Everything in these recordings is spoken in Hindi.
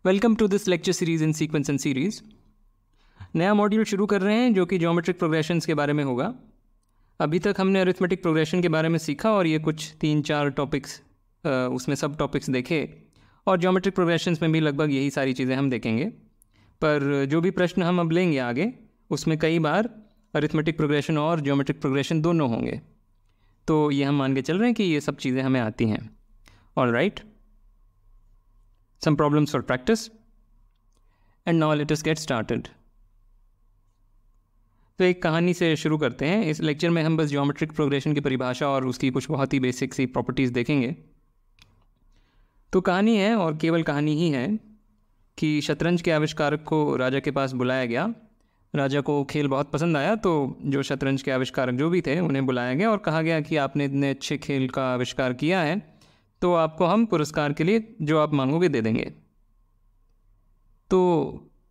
Welcome to this lecture series in sequence and series. नया मॉड्यूल शुरू कर रहे हैं जो कि ज्योमेट्रिक प्रोग्रेशंस के बारे में होगा। अभी तक हमने अरिथमेटिक प्रोग्रेशन के बारे में सीखा और ये कुछ 3-4 टॉपिक्स उसमें सब टॉपिक्स देखे और ज्योमेट्रिक प्रोग्रेशंस में भी लगभग यही सारी चीज़ें हम देखेंगे। पर जो भी प्रश्न हम अब लेंगे आगे उसमें कई बार अरिथमेटिक प्रोग्रेशन और ज्योमेट्रिक प्रोग्रेशन दोनों होंगे, तो ये हम मान के चल रहे हैं कि ये सब चीज़ें हमें आती हैं। All right, some problems for practice and now let us get started। तो एक कहानी से शुरू करते हैं। इस लेक्चर में हम बस ज्योमेट्रिक प्रोग्रेशन की परिभाषा और उसकी कुछ बहुत ही बेसिक सी प्रॉपर्टीज़ देखेंगे। तो कहानी है और केवल कहानी ही है कि शतरंज के आविष्कारक को राजा के पास बुलाया गया। राजा को खेल बहुत पसंद आया, तो जो शतरंज के आविष्कारक जो भी थे उन्हें बुलाया गया और कहा गया कि आपने इतने अच्छे खेल का आविष्कार किया है तो आपको हम पुरस्कार के लिए जो आप मांगोगे दे देंगे। तो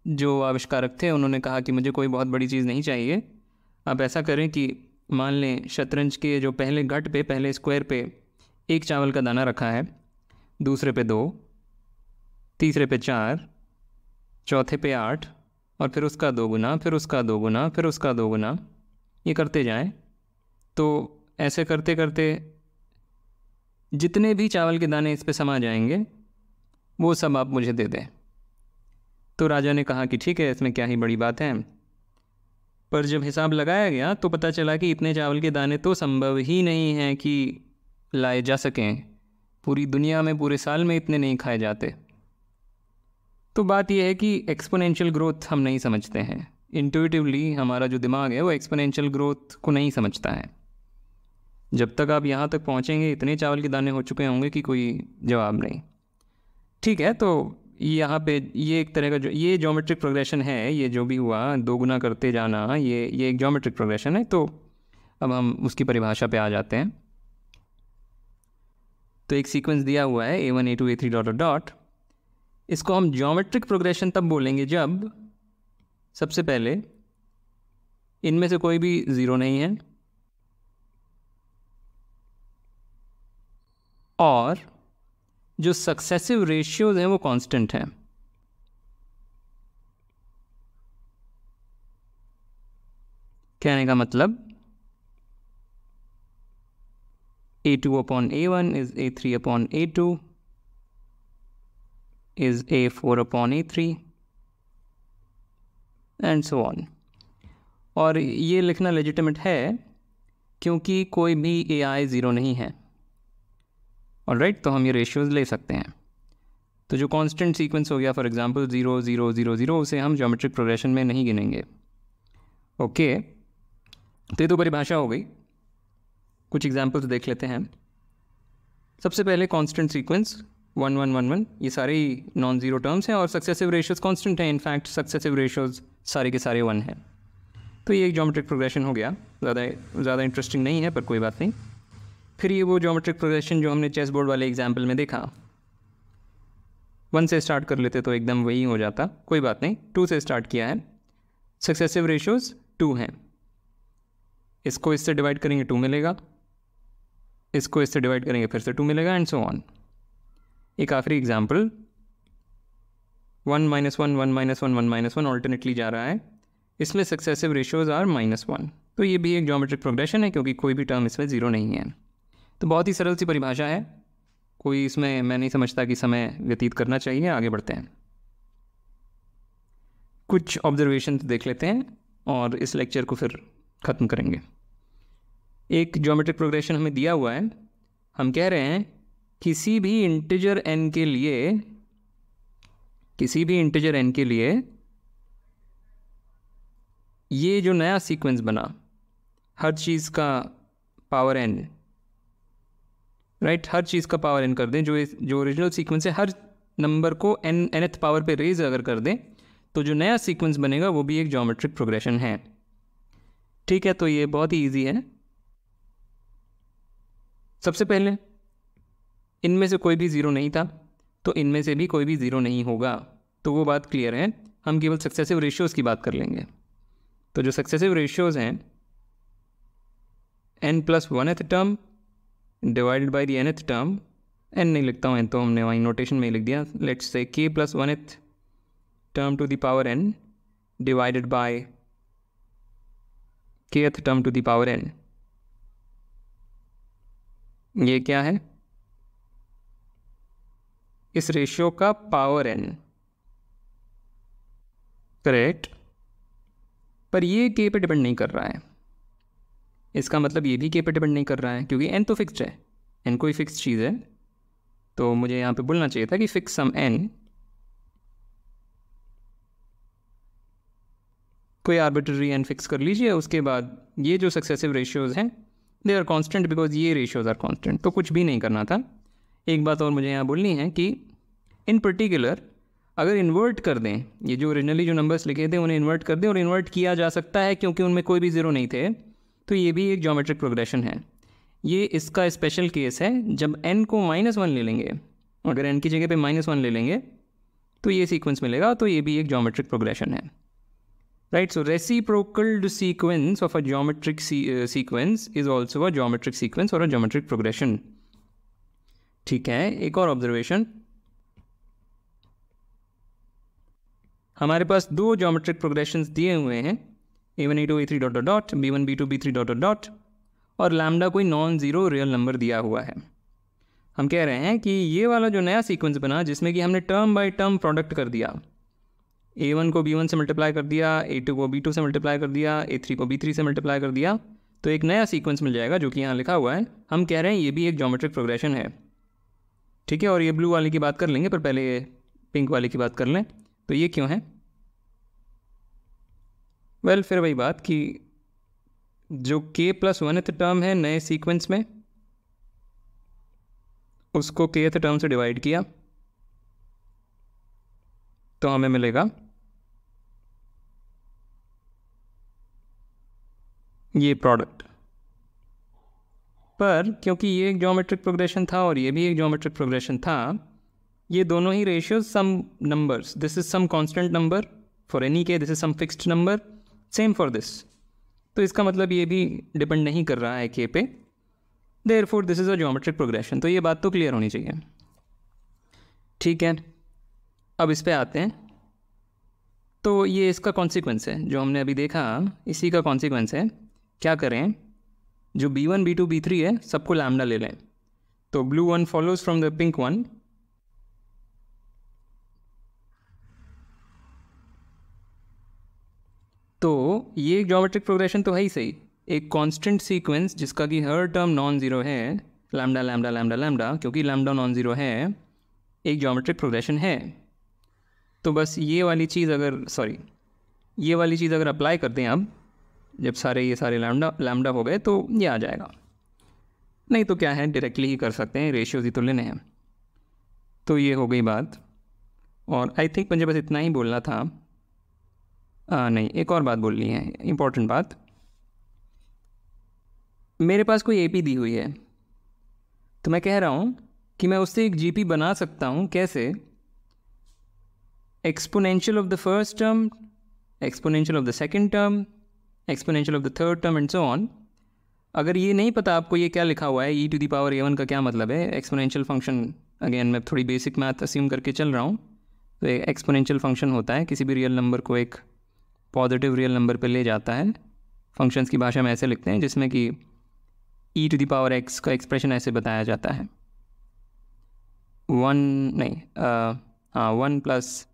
जो आविष्कारक थे उन्होंने कहा कि मुझे कोई बहुत बड़ी चीज़ नहीं चाहिए, आप ऐसा करें कि मान लें शतरंज के जो पहले घट पे, पहले स्क्वायर पे 1 चावल का दाना रखा है, दूसरे पे 2, तीसरे पे 4, चौथे पे 8 और फिर उसका 2 गुना, फिर उसका 2 गुना, फिर उसका 2 गुना, ये करते जाएं। तो ऐसे करते करते जितने भी चावल के दाने इस पे समा जाएंगे वो सब आप मुझे दे दें। तो राजा ने कहा कि ठीक है, इसमें क्या ही बड़ी बात है। पर जब हिसाब लगाया गया तो पता चला कि इतने चावल के दाने तो संभव ही नहीं हैं कि लाए जा सकें। पूरी दुनिया में पूरे साल में इतने नहीं खाए जाते। तो बात यह है कि एक्सपोनेंशियल ग्रोथ हम नहीं समझते हैं। इंट्यूटिवली हमारा जो दिमाग है वो एक्सपोनेंशियल ग्रोथ को नहीं समझता है। जब तक आप यहाँ तक पहुँचेंगे इतने चावल के दाने हो चुके होंगे कि कोई जवाब नहीं। ठीक है, तो यहाँ पे ये एक तरह का ये ज्योमेट्रिक प्रोग्रेशन है। ये जो भी हुआ 2 गुना करते जाना, ये एक ज्योमेट्रिक प्रोग्रेशन है। तो अब हम उसकी परिभाषा पे आ जाते हैं। तो एक सीक्वेंस दिया हुआ है A1 A2 A3 dot dot dot. इसको हम ज्योमेट्रिक प्रोग्रेशन तब बोलेंगे जब सबसे पहले इनमें से कोई भी 0 नहीं है और जो सक्सेसिव रेशियोज हैं वो कांस्टेंट हैं। कहने का मतलब A2 upon A1 is A3 upon A2 is A4 upon A3 and so on। और ये लिखना लेजिटिमेट है क्योंकि कोई भी AI 0 नहीं है। ऑलराइट, तो हम ये रेशियोज ले सकते हैं। तो जो कांस्टेंट सीक्वेंस हो गया, फॉर एग्जांपल 0 0 0 0, उसे हम ज्योमेट्रिक प्रोग्रेशन में नहीं गिनेंगे। ओके, तो ये तो परिभाषा हो गई। कुछ एग्जांपल्स देख लेते हैं। सबसे पहले कांस्टेंट सीक्वेंस 1 1 1 1, ये सारे नॉन ज़ीरो टर्म्स हैं और सक्सेसिव रेशियोज कांस्टेंट हैं। इनफैक्ट सक्सेसिव रेशियोज सारे के सारे 1 हैं। तो ये एक ज्योमेट्रिक प्रोग्रेशन हो गया। ज़्यादा इंटरेस्टिंग नहीं है पर कोई बात नहीं। फिर ये वो ज्योमेट्रिक प्रोग्रेशन जो हमने चेस बोर्ड वाले एग्जाम्पल में देखा, 1 से स्टार्ट कर लेते तो एकदम वही हो जाता, कोई बात नहीं। 2 से स्टार्ट किया है, सक्सेसिव रेशियोज 2 हैं। इसको इससे डिवाइड करेंगे 2 मिलेगा, इसको इससे डिवाइड करेंगे फिर से 2 मिलेगा एंड सो ऑन। एक आखिरी एग्जाम्पल 1 -1 1 -1 1 -1 ऑल्टरनेटली जा रहा है। इसमें सक्सेसिव रेशियोज आर -1। तो ये भी एक ज्योमेट्रिक प्रोग्रेशन है क्योंकि कोई भी टर्म इसमें 0 नहीं है। तो बहुत ही सरल सी परिभाषा है, कोई इसमें मैं नहीं समझता कि समय व्यतीत करना चाहिए। आगे बढ़ते हैं, कुछ ऑब्जर्वेशन देख लेते हैं और इस लेक्चर को फिर ख़त्म करेंगे। एक ज्योमेट्रिक प्रोग्रेशन हमें दिया हुआ है। हम कह रहे हैं किसी भी इंटीजर n के लिए ये जो नया सीक्वेंस बना, हर चीज़ का पावर n, राइट, हर चीज़ का पावर n कर दें। जो ओरिजिनल सीक्वेंस है हर नंबर को nth पावर पे रेज अगर कर दें तो जो नया सीक्वेंस बनेगा वो भी एक ज्योमेट्रिक प्रोग्रेशन है। ठीक है, तो ये बहुत ही ईजी है। सबसे पहले इनमें से कोई भी 0 नहीं था तो इनमें से भी कोई भी 0 नहीं होगा, तो वो बात क्लियर है। हम केवल सक्सेसिव रेशियोज़ की बात कर लेंगे। तो जो सक्सेसिव रेशियोज़ हैं n+1th term divided by the nth term, n नहीं लिखता हूँ, n तो हमने वहीं नोटेशन में ही लिख दिया। Let's say k+1th term to the power n divided by kth term to the power n। ये क्या है? इस रेशियो का पावर n, करेक्ट। पर ये k पे डिपेंड नहीं कर रहा है, इसका मतलब ये भी k पे डिपेंड नहीं कर रहा है, क्योंकि n तो फिक्स्ड है, n कोई फिक्स चीज़ है। तो मुझे यहाँ पे बोलना चाहिए था कि फिक्स सम n, कोई आर्बिट्ररी n फिक्स कर लीजिए, उसके बाद ये जो सक्सेसिव रेशियोज़ हैं दे आर कांस्टेंट बिकॉज ये रेशियोज़ आर कांस्टेंट। तो कुछ भी नहीं करना था। एक बात और मुझे यहाँ बोलनी है कि इन पर्टिकुलर अगर इन्वर्ट कर दें, ये जो ओरिजिनली जो नंबर्स लिखे थे उन्हें इन्वर्ट कर दें, और इन्वर्ट किया जा सकता है क्योंकि उनमें कोई भी ज़ीरो नहीं थे, तो ये भी एक ज्योमेट्रिक प्रोग्रेशन है। ये इसका स्पेशल केस है जब n को -1 ले लेंगे, अगर n की जगह पे -1 ले लेंगे तो ये सीक्वेंस मिलेगा, तो ये भी एक ज्योमेट्रिक प्रोग्रेशन है, right. So reciprocal sequence of a geometric sequence is also a geometric sequence और अ ज्योमेट्रिक प्रोग्रेशन। ठीक है, एक और ऑब्जर्वेशन, हमारे पास दो ज्योमेट्रिक प्रोग्रेशंस दिए हुए हैं, a1 a2 a3 dot dot dot, b1 b2 b3 dot dot dot, और लैम्डा कोई नॉन ज़ीरो रियल नंबर दिया हुआ है। हम कह रहे हैं कि ये वाला जो नया सीक्वेंस बना जिसमें कि हमने टर्म बाय टर्म प्रोडक्ट कर दिया, a1 को b1 से मल्टीप्लाई कर दिया, a2 को b2 से मल्टीप्लाई कर दिया, a3 को b3 से मल्टीप्लाई कर दिया, तो एक नया सीक्वेंस मिल जाएगा जो कि यहाँ लिखा हुआ है। हम कह रहे हैं ये भी एक ज्योमेट्रिक प्रोग्रेशन है, ठीक है। और ये ब्लू वाले की बात कर लेंगे, पर पहले ये पिंक वाले की बात कर लें। तो ये क्यों है? वेल, फिर वही बात कि जो k+1th टर्म है नए सीक्वेंस में, उसको kth टर्म से डिवाइड किया तो हमें मिलेगा ये प्रोडक्ट। पर क्योंकि ये एक ज्योमेट्रिक प्रोग्रेशन था और ये भी एक ज्योमेट्रिक प्रोग्रेशन था, ये दोनों ही ratios some numbers, this is some constant number for any K, this is some fixed number, same for this. तो इसका मतलब ये भी डिपेंड नहीं कर रहा है के पे, therefore this is a geometric progression. तो ये बात तो क्लियर होनी चाहिए, ठीक है। अब इस पे आते हैं। तो ये इसका कॉन्सिक्वेंस है जो हमने अभी देखा, इसी का कॉन्सिक्वेंस है। क्या करें, जो b1 b2 b3 है सबको लैम्डा ले लें। तो blue one follows from the pink one, तो ये एक ज्योमेट्रिक प्रोग्रेशन तो है ही सही, एक कांस्टेंट सीक्वेंस जिसका कि हर टर्म नॉन ज़ीरो है, लैम्डा लैम्डा लैम्डा लैम्डा, क्योंकि लैम्डा नॉन ज़ीरो है, एक ज्योमेट्रिक प्रोग्रेशन है। तो बस ये वाली चीज़ अगर अप्लाई करते हैं, अब जब ये सारे लैम्डा हो गए तो ये आ जाएगा। नहीं तो क्या है, डायरेक्टली ही कर सकते हैं, रेशियोज ही तो लेने हैं। तो ये हो गई बात। और आई थिंक मुझे बस इतना ही बोलना था। नहीं, एक और बात बोलनी है, इम्पोर्टेंट बात। मेरे पास कोई एपी दी हुई है, तो मैं कह रहा हूँ कि मैं उससे एक जीपी बना सकता हूँ। कैसे? Exponential of the first term, exponential of the second term, exponential of the third term and so on. अगर ये नहीं पता आपको ये क्या लिखा हुआ है, e⁴ का क्या मतलब है, एक्सपोनेंशियल फंक्शन, अगेन मैं थोड़ी बेसिक मैथ अस्यूम करके चल रहा हूँ। तो एक एक्सपोनेंशियल फंक्शन होता है, किसी भी रियल नंबर को एक पॉजिटिव रियल नंबर पे ले जाता है। फंक्शंस की भाषा में ऐसे लिखते हैं जिसमें कि e⁴x का एक्सप्रेशन ऐसे बताया जाता है, 1 प्लस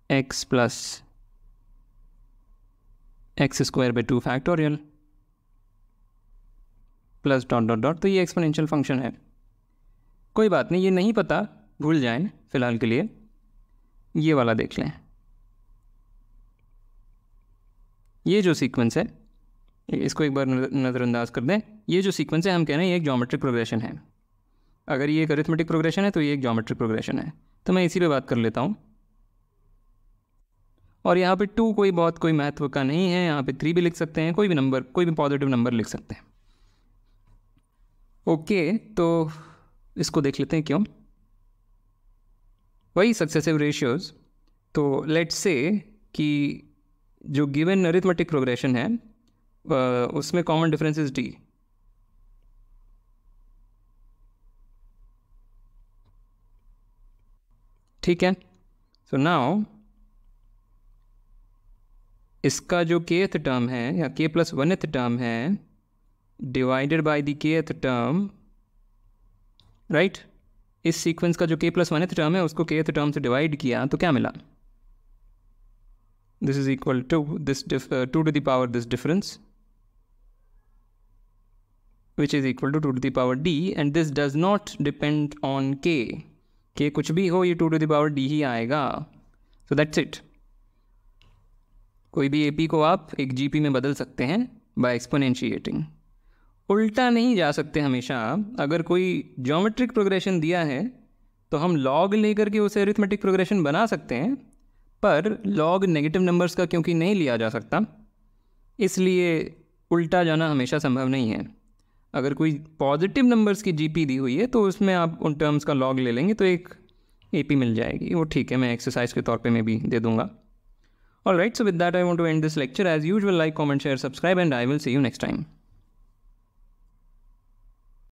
x प्लस x² पे 2 factorial plus dot dot dot. तो ये एक्सपोनेंशियल फंक्शन है। कोई बात नहीं, ये नहीं पता, भूल जाएं फिलहाल के लिए। ये वाला देख लें, ये जो सीक्वेंस है, इसको एक बार नज़रअंदाज कर दें। ये जो सीक्वेंस है, हम कह रहे हैं ये एक ज्योमेट्रिक प्रोग्रेशन है। अगर ये एक अरिथमेटिक प्रोग्रेशन है तो ये एक ज्योमेट्रिक प्रोग्रेशन है। तो मैं इसी पे बात कर लेता हूँ। और यहाँ पे 2 कोई महत्व का नहीं है, यहाँ पे 3 भी लिख सकते हैं, कोई भी नंबर, कोई भी पॉजिटिव नंबर लिख सकते हैं। ओके, तो इसको देख लेते हैं क्यों। वही सक्सेसिव रेशियोज। तो लेट्स से कि जो गिवन अरिथमेटिक प्रोग्रेशन है उसमें कॉमन डिफरेंस इज d। ठीक है, सो नाउ इसका जो kth टर्म है या k+1th टर्म है divided by the kth term, right, इस सीक्वेंस का जो k+1th टर्म है उसको kth टर्म से डिवाइड किया तो क्या मिला? This is equal to this 2 to the power this difference which is equal to 2 to the power d, and this does not depend on k कुछ भी हो ये 2 to the power d ही आएगा. So that's it. कोई भी AP को आप एक GP में बदल सकते हैं by exponentiating. उल्टा नहीं जा सकते हमेशा. अगर कोई ज्योमेट्रिक प्रोग्रेशन दिया है तो हम log लेकर के उसे अरिथमेटिक प्रोग्रेशन बना सकते हैं, पर log नेगेटिव नंबर्स का क्योंकि नहीं लिया जा सकता, इसलिए उल्टा जाना हमेशा संभव नहीं है. अगर कोई पॉजिटिव नंबर्स की जीपी दी हुई है तो उसमें आप उन टर्म्स का लॉग ले लेंगे तो एक एपी मिल जाएगी. वो ठीक है, मैं एक्सरसाइज के तौर पे मैं भी दे दूंगा. Alright, so with that I want to end this lecture. As usual, like, comment, share, subscribe, and I will see you next time.